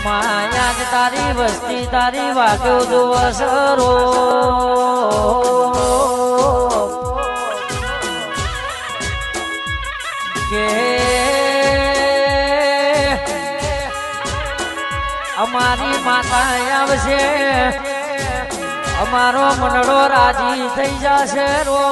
માયા તારી વસ્તી તારી વાગ્યો જોવસરો કે અમારી માતા આવશે અમારો મનડો રાજી થઈ જશે રો